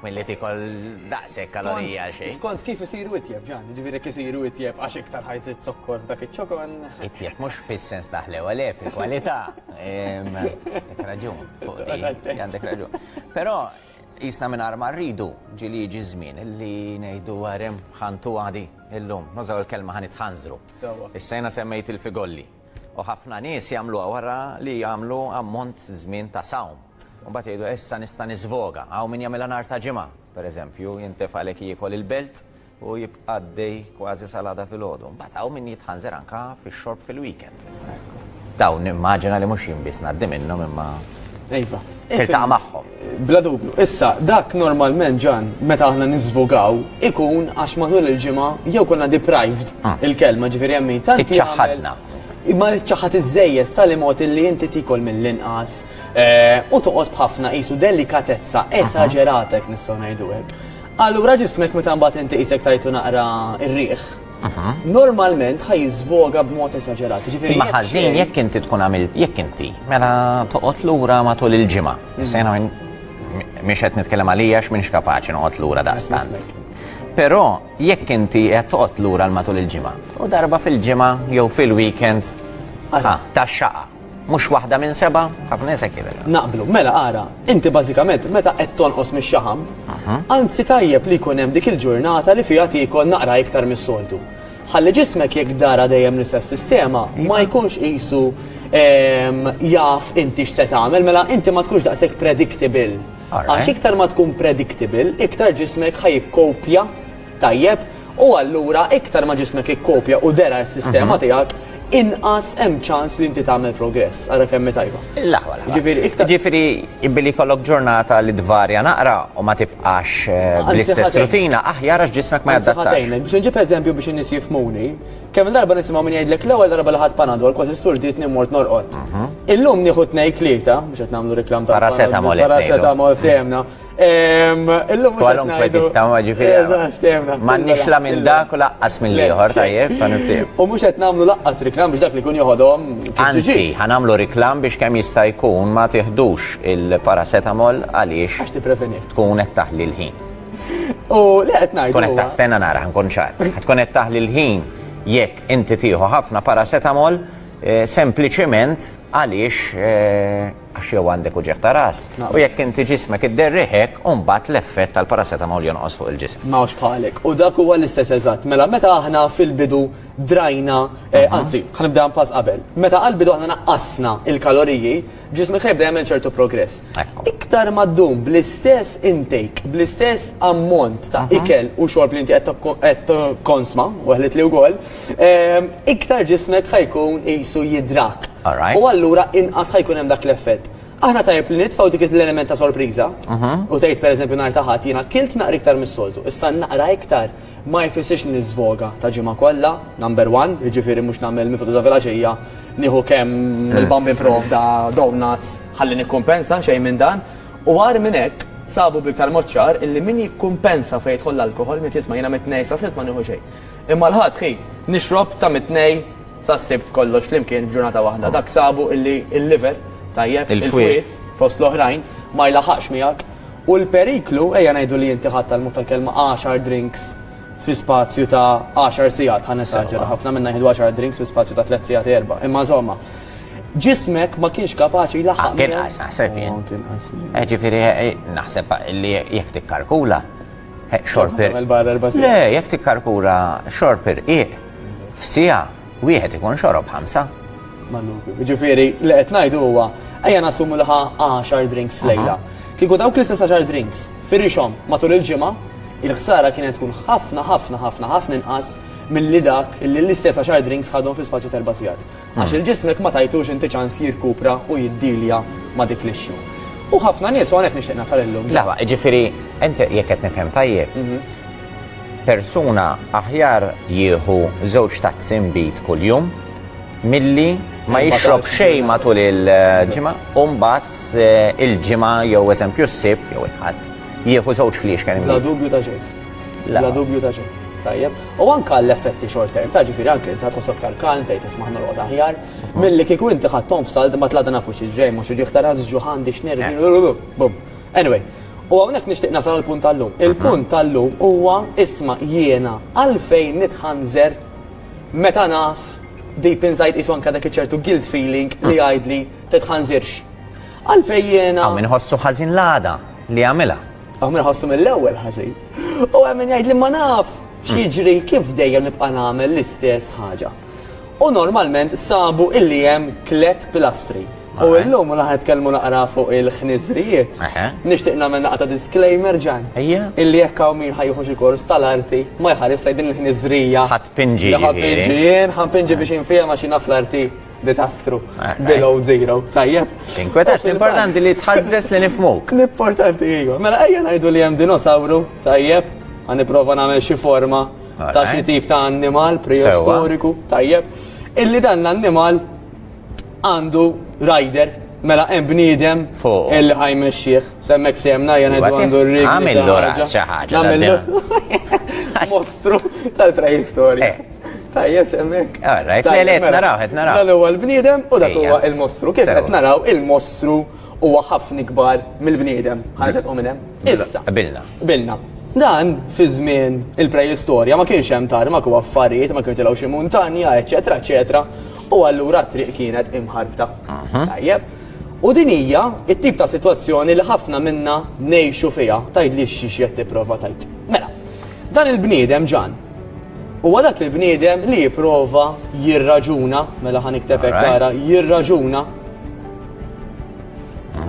milli tikol daqshekk kalorija għal xejn. Skont kif isiru itjeb, ġan, ġifieri isiru itjeb għax iktar ħajżid sokkor f'dak iċ-ċokon. Itjeb mhux fis-sens taħlew għalih fil-kwalità. Dik raġun fuq di, għandek raġun. Però jisna minn arma rridu ġili jiġi żmien illi ngħidu għarem ħantu għadi illum, nużaw il-kelma ħanitħanżru. Issa jiena semmejt il-figolli. U ħafna nies jagħmluha wara li jagħmlu ammont żmien ta' sawm. U mbagħad jgħidu issa nista' niżvoga, hawn min jagħmilha nhar ta' ġimgħa, pereżempju, jintef għalek jiekol il-belt u jibqa' għaddej kważi salada filgħodu. Mbagħad hawn min jitħanżer anke fix-xorb fil-weekend. Dawn nimmaġina li mhux jinbiss ngħaddi minnhom imma Ejfa. tiltaqa' magħhom. Bla dubju. Issa, dak normalment ġan, meta aħna niżvogaw, ikun għax matul il-ġimgħa jew konna deprived il-kelma ġifieri hemm min tant Iċċaħħadna. Imma ċaħat iż-żejjed tal-imot li inti tikol mill-inqas u toqgħod b'ħafna qisu delikatezza esaġeratek nistgħu ngħidu hekk. Allura ġismek meta mbagħad inti qisek tajtu naqra ir-riħ. Normalment ħaj jiżvoga b'mod esaġerat. Imma ħażin jekk inti tkun għamilt jekk inti mela toqgħod lura matul il-ġimgħa. Issa jiena mhix qed nitkellem għalija m'inhx kapaċi noqgħod lura daqstant. Però jekk inti qed toqgħod lura matul il-ġimgħa u darba fil-ġimgħa jew fil-weekend tax-xaqa. Mhux waħda minn seba' ħafna nies hekk Naqblu, mela ara, inti bażikament meta qed tonqos mix-xaħam, anzi tajjeb li jkun hemm dik il-ġurnata li fiha tikol naqra iktar mis-soltu. Ħalli ġismek jekk dara dejjem l-istess sistema ma jkunx qisu jaf inti x'se tagħmel, mela inti ma tkunx daqshekk predictable. Għax iktar ma tkun predictable, iktar ġismek ħajkopja tajjeb u allura iktar ma ġismek ikkopja u dera s-sistema tiegħek inqas hemm ċans li inti tagħmel progress, ara kemm tajba. Ġifieri billi jkollok ġurnata li tvarja naqra u ma tibqax bl-istess rutina, aħjar għax ġismek ma jadattax. Biex nġib eżempju biex in-nies jifhmuni, kemm darba nisimgħu min jgħidlek l-ewwel darba li ħadd Panadol kważi sturdit nimmort norqod. Illum nieħu tnejn tlieta biex qed nagħmlu riklam ta' Paracetamol fehmna. Illum kwalunkwe dittaw ġifieri. M'għandniex la minn dak u laqqas mill-ieħor tajjeb U mhux qed nagħmlu laqqas riklam biex dak li jkun joħodhom. Anzi, ħanamlu riklam biex kemm jista' jkun ma tieħdux il-paracetamol għaliex Għax tippreveni. tkun qed taħli l-ħin. U li qed ngħidu. Tkun qed taħstenna nara ħankun ċar. Tkun qed taħli l-ħin jekk inti tieħu ħafna paracetamol sempliċement għaliex għax jew għandek uġeħ ta' ras. U jekk inti ġismek idderriħek u mbagħad l-effett tal-paracetamol jonqos fuq il-ġisem. Mawx bħalek. U dak huwa l-istess eżatt. Mela meta aħna fil-bidu drajna, anzi, ħanibda pass qabel. Meta għal-bidu aħna naqqasna il-kaloriji, ġismek ħajbda jagħmel ċertu progress. Iktar ma ddum bl-istess intake, bl-istess ammont ta' ikel u xorb li inti qed konsma, waħlet li wkoll, iktar ġismek ħajkun qisu jidrak. U allura inqas ħajkun hemm dak l-effett. Aħna tajjeb li nitfgħu dik l-element ta' sorpriża u tgħid pereżempju nhar ta' ħadd jiena kilt naqra iktar mis-soltu. Issa naqra iktar ma jfissirx niżvoga ta' ġimgħa kollha, number one, jiġifieri mhux nagħmel mifotu ta' filgħaxija nieħu kemm il-Bambi Prof da donuts ħalli nikkumpensa xejn minn dan. U għar minn hekk sabu biktar moċċar illi min jikkumpensa fejn jidħol l-alkoħol mit tisma' jiena mit-tnejn sa sitt ma nieħu xejn. Imma l-ħadd ħi nixrob ta' mit-tnejn sa sibt kollox flimkien f'ġurnata waħda. Dak sabu illi il-liver tajjeb il-fwiet fost l-oħrajn ma jlaħaqx miegħek. U l-periklu ejja ngħidu li inti ħadd tal-mod tal-kelma 10 drinks fi spazju ta' 10 sigħat ħa nesaġġera ħafna minna jieħdu 10 drinks fi spazju ta' 3 sigħat erba'. Imma insomma, ġismek ma kienx kapaċi jlaħaq. Kien qas naħseb jien. Ġifieri naħseb li jekk tikkarkula xorper. Le, jekk tikkarkula xorper f'siegħa wieħed ikun xorob 5. Ġifieri li qed ngħidu huwa ejja nassumu li 10 drinks f'lejla. Kieku dawk l-istess 10 drinks firrixhom matul il-ġimgħa, il-ħsara kienet tkun ħafna inqas milli dak illi l-istess 10 drinks ħadhom fi spazju ta' 4 sigħat. Għax il-ġismek ma tajtux inti ċans jirkupra u jiddilja ma dik l-issue. U ħafna nies u għanek nixtieq nasal illum. Laħba, ġifieri inti jekk qed nifhem tajjeb. Persuna aħjar jieħu żewġ tazzin bit kuljum milli ma jixrob xejn matul il-ġimgħa u mbagħad il-ġimgħa jew eżempju s-sibt jew il-ħadd jieħu żewġ flix kemm La dubju ta' xejn. La dubju ta' xejn. Tajjeb. U anke l-effetti short term, ta' ġifieri anke inti ħadd tal-kalm tgħid tisma' norqod aħjar milli kieku inti ħadthom f'sald ma tlada nafu xi ġej mhux xi ġieħ taras ġuħandi x'nervi. Anyway, U hawnhekk nixtieq nasal il-punt tal-lum. Il-punt tal-lum huwa isma' jiena għalfejn nitħanżer meta naf deep inside isu anke dak ċertu guilt feeling li jgħidli titħanżirx. Għalfejn jiena. Għaw minħossu ħażin l-għada li għamilha. Għaw minħossu mill-ewwel ħażin. U għemmin jgħid li ma naf x'jiġri kif dejjem nibqa' nagħmel l-istess ħaġa. U normalment sabu illi hemm tliet pilastri. U illum laħed kelmu naqra fuq il-ħniżrijiet. Nixtieq nagħmel naqta disclaimer ġan. Illi jekk hawn min ħajjuħu xi kors tal-arti ma jħares lejn din il-ħniżrija. Ħadpinġi. Ħanpinġi biex infija maċina fl-arti disastru. Below zero. Tajjeb. Tinkwetax l-importanti li tħażżes li nifmuk. L-importanti iva. Mela ejja ngħidu li hemm dinosawru, tajjeb, ħanipprova nagħmel xi forma ta' xi tip ta' annimal preistoriku, tajjeb. Illi dan l-annimal għandu rider, mela hemm bniedem illi ħajmexxih, semmek fehmna jien ngħidu għandu r-rig. Għamillu ras xi ħaġa. Mostru tal-preistorja. Tajjeb semmek. Alright, qed naraw. Dan huwa l-bniedem u dak huwa l-mostru. Kif qed naraw il-mostru huwa ħafna kbar mill-bniedem. Ħadet u minn hemm. Issa. Bilna. Dan fi żmien il-preistorja ma kienx hemm tarma u affarijiet, ma kienx tilgħu xi muntanja, eċetera, eċetera. U allura t-triq kienet imħarbta. Tajjeb. U din hija t-tip ta' sitwazzjoni li ħafna minna ngħixu fiha, tgħidli x'qed tipprova tgħid. Mela, dan il-bniedem ġan. Huwa dak il-bniedem li jipprova jirraġuna, mela ħanikteb hekk ara, jirraġuna.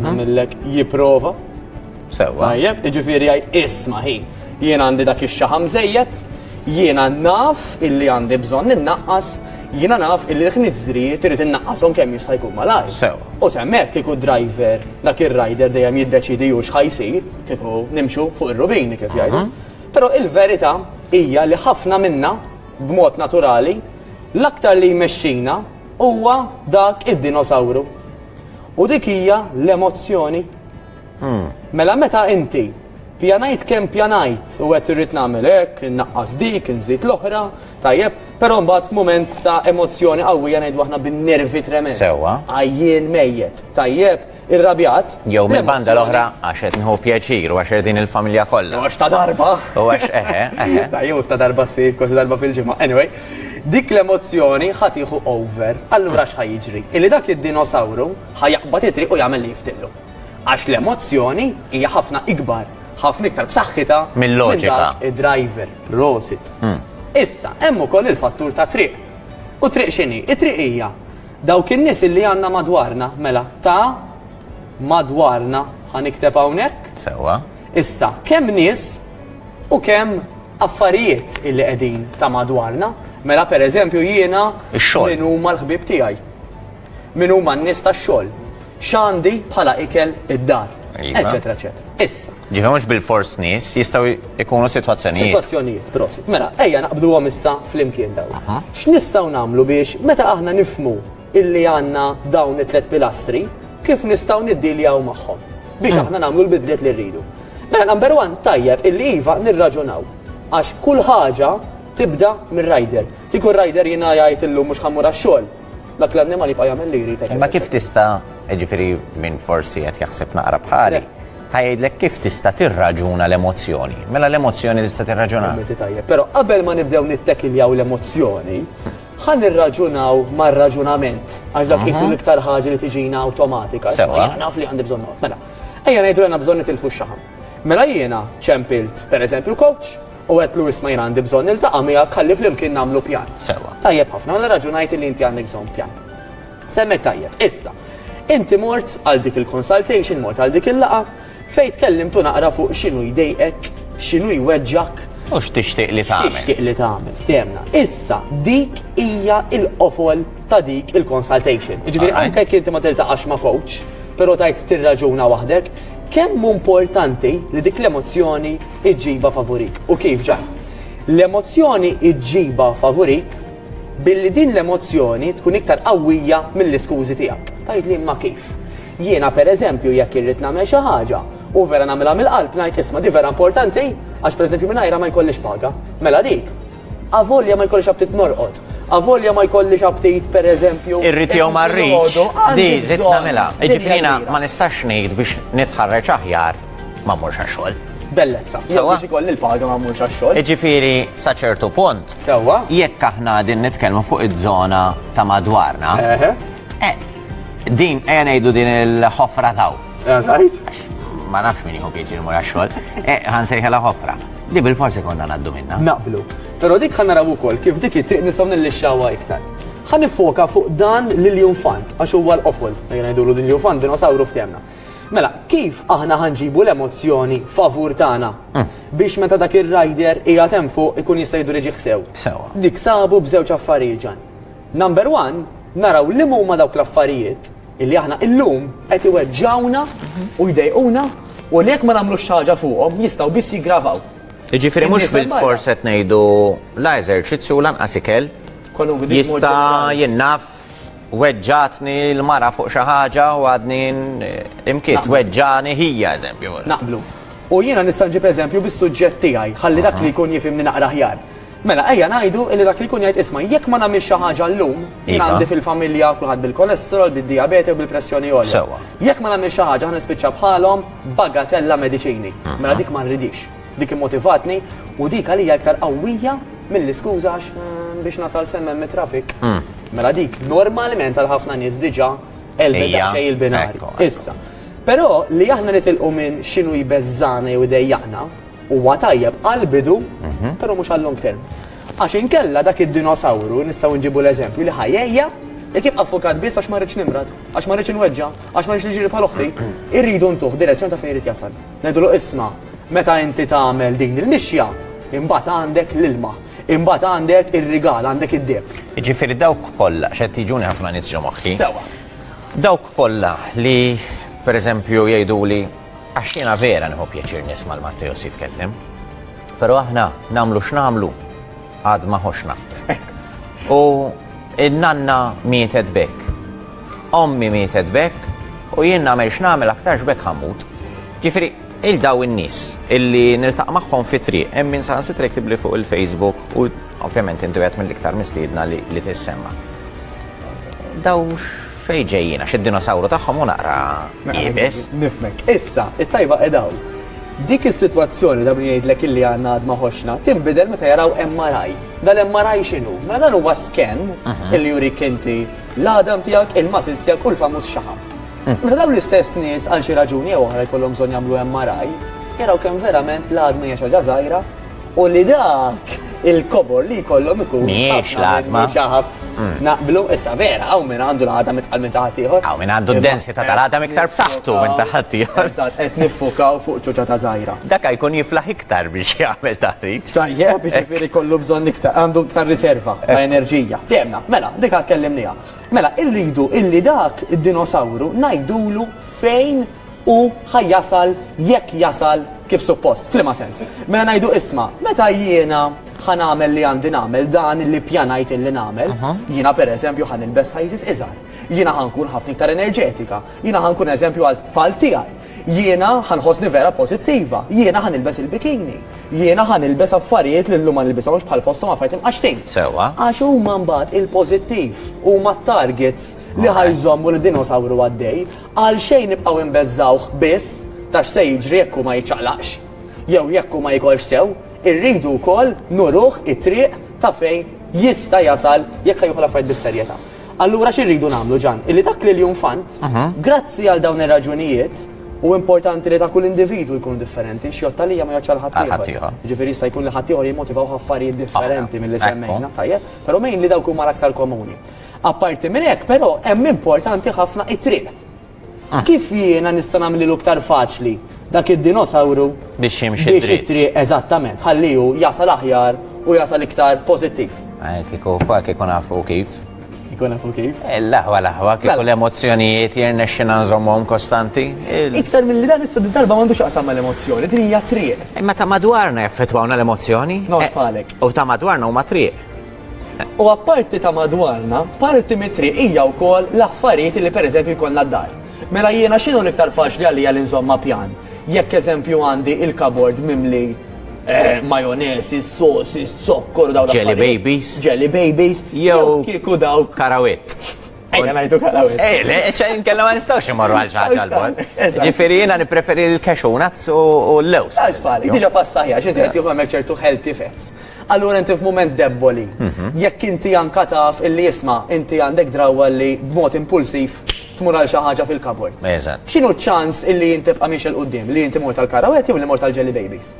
Nagħmellek jipprova. Sewwa. Tajjeb, jiġifieri jgħid isma' ħin. Jien għandi dak ix-xaħam żejjed, jiena naf illi għandi bżonn innaqqas, jiena naf illi l-ħniżrijiet irid innaqqashom kemm jista' jkun malajr. U semmek kieku driver dak ir-rider dejjem jiddeċidi hu x'ħajsir, kieku nimxu fuq ir-rubini kif jgħidu. Però il-verità hija li ħafna minna b'mod naturali l-aktar li jmexxina huwa dak id-dinosawru. U dik hija l-emozzjoni. Mela meta inti pjanajt kemm pjanajt u qed irrid nagħmel hekk, innaqqas dik, inżid l-oħra, tajjeb, però mbagħad f'mument ta' emozzjoni qawwija ngħidu aħna bin-nervi tremend. Sewwa. Għajjien mejjed, tajjeb, irrabjat. Jew mill-banda l-oħra għax qed nħu pjaċir u għax din il-familja kollha. Għax ta' darba. U għax eħe. Tajjeb ta' darba ssir, kważi darba fil-ġimgħa. Anyway, dik l-emozzjoni ħatiħu over, allura x'ħajjiġri? Illi dak id-dinosawru ħajjaqbad it-triq u jagħmel li jiftillu. Għax l-emozzjoni hija ħafna ikbar, ħafna iktar b'saħħitha mill-loġika. Id-driver, prosit. Issa, hemm ukoll il-fattur ta' triq. U triq x'inhi? It-triq hija dawk in-nies li għandna madwarna, mela ta' madwarna ħanikteb hawnhekk. Sewwa. Issa, kemm nies u kemm affarijiet illi qegħdin ta' madwarna, mela pereżempju jiena min huma l-ħbieb tiegħi. Min huma n-nies tax-xogħol. X'għandi bħala ikel id-dar, eċetera, eċetera. Issa. Ġifieri mhux bil-fors nies jistgħu jkunu sitwazzjonijiet. Sitwazzjonijiet, prosit. Mela, ejja naqbduhom issa flimkien dawn. X'nistgħu nagħmlu biex meta aħna nifhmu illi għandna dawn it-tliet pilastri, kif nistgħu niddiljaw magħhom biex aħna nagħmlu l-bidliet li rridu. Mela number one tajjeb illi iva nirraġunaw għax kull ħaġa tibda mir-rider. Kieku r-rider jiena jgħid illum mhux ħammur għax-xogħol. Dak l-annimal jibqa' jagħmel li jrid. Ma kif tista' ġifieri minn forsi qed jaħseb naqra bħali. Ħajdlek kif tista' tirraġuna l-emozzjoni. Mela l-emozzjoni tista' tirraġuna. Però qabel ma nibdew nittekiljaw l-emozzjoni, ħan nirraġunaw mar-raġunament għax dak qisu l-iktar ħaġa li tiġina awtomatika. Jiena naf li għandi bżonn. Mela, ejja ngħidu għandna bżonn nitilfu x-xaħam. Mela jiena ċempilt pereżempju coach u għetlu isma' jien għandi bżonn niltaqa' miegħek ħalli flimkien nagħmlu pjan. Sewwa. Tajjeb ħafna, mela raġunajt li inti għandek bżonn pjan. Semmek tajjeb. Issa, inti mort għal dik il-consultation, mort għal dik il-laqa, fejn tkellimtu naqra fuq x'inhu jdejqek, x'inhu jweġġak. U x'tixtieq li tagħmel. X'tixtieq li tagħmel, ftemna. Issa, dik hija l-qofol ta' dik il-consultation. Jiġifieri anke jekk inti ma tiltaqax ma' coach, però tajt tirraġuna waħdek, kemm importanti li dik l-emozzjoni iġġiba favorik. U kif ġaj? L-emozzjoni iġġiba favorik billi din l-emozzjoni tkun iktar qawwija mill-iskużi tiegħek. Tajt li ma kif. Jiena pereżempju jekk irrid nagħmel xi ħaġa u vera nagħmilha mill-qalb ngħid isma' di vera importanti għax pereżempju mingħajrha ma jkollix paga. Mela dik. Avolja ma jkollix abtit norqod. Avolja ma jkollix abtit pereżempju. Irrid jew ma rridx. Di rid nagħmilha. Jiġifieri ma nistax ngħid biex nitħarreġ aħjar ma mmurx għax-xogħol. Bellezza. Jew Sewwa. biex ikolli l-paga ma mmurx għax-xogħol. Ġifieri sa ċertu punt, Sewwa. jekk aħna din nitkellmu fuq iż-żona ta' madwarna, Eħe. din ngħidu din il-ħofra taw. Right? Ma nafx min jieħu pieċir mur għax-xogħol, ħansejħela ħofra. Di bil-forsi konna ngħaddu minnha. Naqblu. Però dik ħan naraw ukoll kif dik it-triq nistgħu nillixxawha iktar. Ħan nifoka fuq dan l-Ljumfant għax huwa l-qofol. Ejja ngħidulu din Ljumfant dinosawru f'temna. Mela, kif aħna ħanġibu l-emozzjoni favur tagħna biex meta dak ir-rider qiegħed hemm fuq ikun jista' jdur iġi ħsew. Sewwa. Dik sabu b'żewġ affarijiet ġan. Number one, naraw li huma dawk l-affarijiet illi aħna illum qed iweġġawna u jdejquna u li jekk ma nagħmlux xi ħaġa fuqhom jistgħu biss jiggravaw. Ġifieri mhux In-nies hemm bil-fors qed ngħidu la eżerċizzju lanqas ikel Kwalunkwe dik mod jista' ġenerali. jinnaf weġġatni l-mara fuq xi ħaġa u għadni imkiet weġġani hija eżempju. Naqblu. U jiena nista' nġib eżempju bis-suġġett tiegħi, ħalli dak li jkun jifhimni naqra ħjar. Mela, ejja ngħidu li dak li jkun jgħid isma' jekk ma nagħmilx xi ħaġa llum, jien Iva. għandi fil-familja kulħadd bil-kolesterol, bid-diabete u bil-pressjoni għolja. Sewwa. Jekk ma nagħmilx xi ħaġa ħanispiċċa bħalhom bagatella mediċini. Mela dik ma nridix. Dik immotivatni u dik għalija iktar qawwija mill-iskuża għax biex nasal semmen mit-trafik. Mela dik normalment għal ħafna nies diġà elbet Ija, daqsxejn il-binari. ekku. Issa. Però li aħna nitilqu minn x'inhu jbeżżana jew dejjaqna huwa tajjeb għal-bidu, però mhux għal-long term. Għax inkella dak id-dinosawru nistgħu nġibu l-eżempju li ħajjejja jekk jibqa' fukat biss għax ma rridx nimrad, għax ma rridx inweġġa, għax ma rridx li ġiri bħal oħti, irridu ntuħ direzzjoni ta' fejn irid jasal. Ngħidulu isma' meta inti tagħmel din il-mixja, imbagħad għandek l-ilma, imbagħad għandek ir-rigal, għandek id-deb. Ġifieri dawk kollha x'qed jiġuni ħafna nies ġo moħħi. Sewwa. Dawk kollha li pereżempju jgħiduli għax jiena vera nieħu pjaċir nisma' l-Matteos jitkellem, però aħna nagħmlu x'nagħmlu għad ma ħoxna. U in-nanna mietet bekk, ommi mietet bekk u jien nagħmel x'nagħmel aktarx bekk ħammut. Ġifieri il-daw in-nies illi niltaq' magħhom fi triq hemm min saħansitra jiktibli fuq il-Facebook u ovvjament intu qed mill-iktar mistiedna li tissemma. Daw fejn ġejjin għax id-dinosawru tagħhom u naqra jibes. Nifmek. Issa, it-tajba edaw. Dik is-sitwazzjoni da min jgħidlek illi għandna għad ma ħoxna tinbidel meta jaraw MRI. Dal-MRI x'inhu? Mela dan huwa scan illi jurik inti l-għadam tiegħek, il-muscles tiegħek u l-famuż xaħam. Meta dawn l-istess nies għal xi raġuni jew oħra jkollhom bżonn jagħmlu MRI, jaraw kemm verament l-għadma hija xi ħaġa żgħira u li dak il-kobor li jkollhom ikun Mhijiex ħafna l-għadma. minn xaħab. Naqblu issa vera hawn min għandu l-għadam mitqal minn taħat ieħor. Hawn min għandu d-densità tal-għadam iktar b'saħħtu minn taħat ieħor. Eżatt, qed niffukaw fuq ċuċa ta' żgħira. Dak jkun jiflaħ iktar biex jagħmel taħriġ. Tajjeb, ġifieri kollu bżonn iktar, għandu iktar riserva ta' enerġija. Temna, mela, dik għad kellimnija. Mela, irridu illi dak id-dinosawru ngħidulu fejn u ħajjasal jekk jasal kif suppost, fl-ma sens. Mela ngħidu isma', meta jiena ħanamel li għandi nagħmel dan illi pjanajt illi nagħmel, jiena pereżempju ħanilbes ħajżis iżgħar. Jiena ħankun ħafna iktar enerġetika, jiena ħankun eżempju għal tfal tiegħi. Jiena ħanħossni vera pożittiva, jiena ħanilbes il-bikini, jiena ħanilbes affarijiet li llum ma nilbishomx bħal fosthom affarijiet imqaxtin. Sewwa. Għax huma mbagħad il-pożittiv huma t-targets li ħajżommu l-dinosawru għaddej għal xejn nibqgħu nbeżżawh biss tax se jiġri jekk hu ma jiċċaqlaqx jew jekk hu ma jkolx sew, irridu wkoll nuruh it-triq ta' fejn jista' jasal jekk ħajjuħu l-affarijiet bis-serjetà. Allura x'irridu nagħmlu ġan? Illi dak li l-Ljumfant, grazzi għal dawn ir-raġunijiet, u importanti li ta' kull individu jkun differenti, x'jottalija ma joċċal ħadd ħaddieħor. Ġifieri jista' jkun li ħadd ieħor jimmotivaw affarijiet differenti milli Ekku. semmejna, tajjeb, però mejn li dawk huma l-aktar komuni. Apparti minn hekk, però hemm importanti ħafna it-triq. Kif jiena nista' nagħmlu l-iktar faċli dak id-dinosawru Biex jimxi biex dritt. it-triq eżattament, ħalliju jasal aħjar u jasal iktar pożittiv. Kieku fuq kieku nafu kif. Ikun nafu kif? L-laħwa laħwa kieku l-emozzjonijiet jirnexxina nżommhom kostanti. Iktar mill-li dan issa darba m'għandux xaqsam mal-emozzjoni, din hija triq. Imma ta' madwarna jaffettwawna l-emozzjoni. Nospalek. U ta' madwarna huma triq. U apparti ta' madwarna, parti mit-triq hija wkoll l-affarijiet li pereżempju jkollna d-dar. Mela jiena x'inhu l-iktar faċli għalija li nżomma pjan. Jekk eżempju għandi il-kabord mimli majonesi, sosis, zokkor daw Jelly babies. Jelly babies. Jew kieku dawk. Karawit. Ejja ngħidu kalawet. Le, ċajn kella ma nistawx imorru għal xaġa l-bol. Eżatt. Ġifiri jena nipreferi l-cashew nuts u l-lews. Għax fali, diġa passaħja, xinti għetti għamek ċertu healthy fats. Allura inti f'moment debboli, jekk inti anka taf illi jisma, inti għandek drawa li b'mod impulsiv tmur għal xi ħaġa fil-kabord. Eżatt. X'inhu ċans illi inti tibqa' miex il-qudiem, li inti mort tal-karaweti u li mort tal-jelly babies?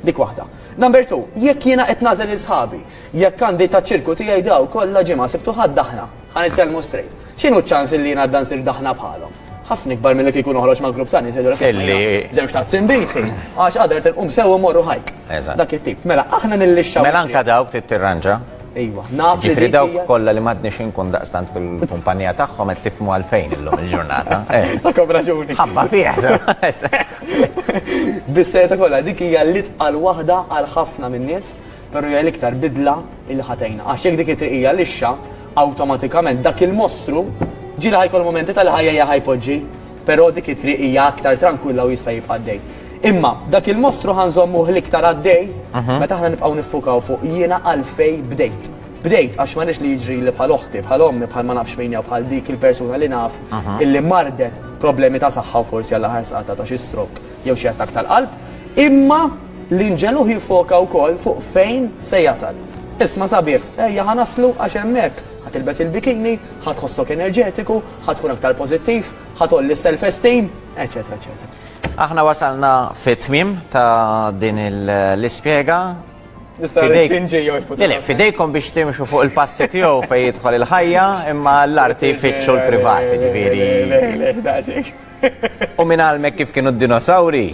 Dik waħda. Number 2, jekk jiena qed nażel isħabi, jekk għandi ta' ċirku tiegħi daw kollha ġimgħa sibtu ħadd daħna, ħanitkellmu straight. X'inhu ċans illi jiena dan sir daħna bħalhom? Ħafna ikbar milli kieku noħroġ ma' grupp tani sejdu żewġ ta' tsimbit ħin, għax qader tilqum sew morru hajk. Eżatt. Dak it-tip. Mela aħna nillixxaw. Mela anka dawk tirranġa. Ejwa, naf li Ġifri dik dawk hija- kollha li m'għadniex inkun daqstant fil-kumpanija tagħhom qed tifhmu għalfejn illum il-ġurnata. Takom raġuni. Ħabba fih. Bis-seta kollha dik hija l-itqal waħda għal ħafna min-nies, però hija l-iktar bidla il ħatejna. Għax jekk dik it-triqija lixxa, awtomatikament dak il-mostru ġieli ħajkol momenti tal-ħajja hija ħajpoġġi, però dik it-triqija aktar tranquilla u jista' jibqa' għaddej. Imma dak il-mostru ħanżommu l-iktar għaddej, meta aħna nibqgħu niffukaw fuq jiena għalfej bdejt. Bdejt għax ma nix li jiġri li bħal oħti, bħal ommi, bħal ma nafx min jew bħal dik il-persuna li naf illi mardet problemi ta' saħħa u forsi għalla ħarsaqata ta' xi stroke jew xi attak tal-qalb, imma l-inġelu jifoka wkoll fuq fejn se jasal. Isma sabiħ, ejja ħanaslu għax hemmhekk ħatilbes il-bikini, ħatħossok enerġetiku, ħatkun aktar pożittiv, ħatolli self-esteem, eċetera, eċetera. Aħna wasalna fit-tmiem ta' din l-ispjega. Fidejkom biex timxu fuq il-passi tiegħu fejn jidħol il-ħajja, imma l-arti fitxu l-privati ġifieri. U minn għalmek kif kienu d-dinosawri.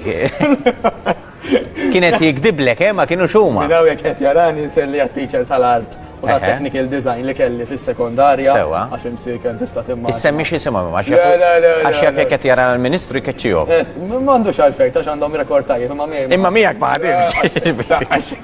Kienet jikdiblek, ma kienu xuma. Minaw jek qed jarani ser li teacher tal-art u ta' technical design li kelli fis-sekondarja. Sewa. Għax imsi kien tista' timma. Issemmi xi simha Le, għax jaf jekk qed jara l-Ministru jkeċċihom. M'għandux għalfejn ta' x'għandhom rekord tajjeb imma Imma miegħek ma ħadimx.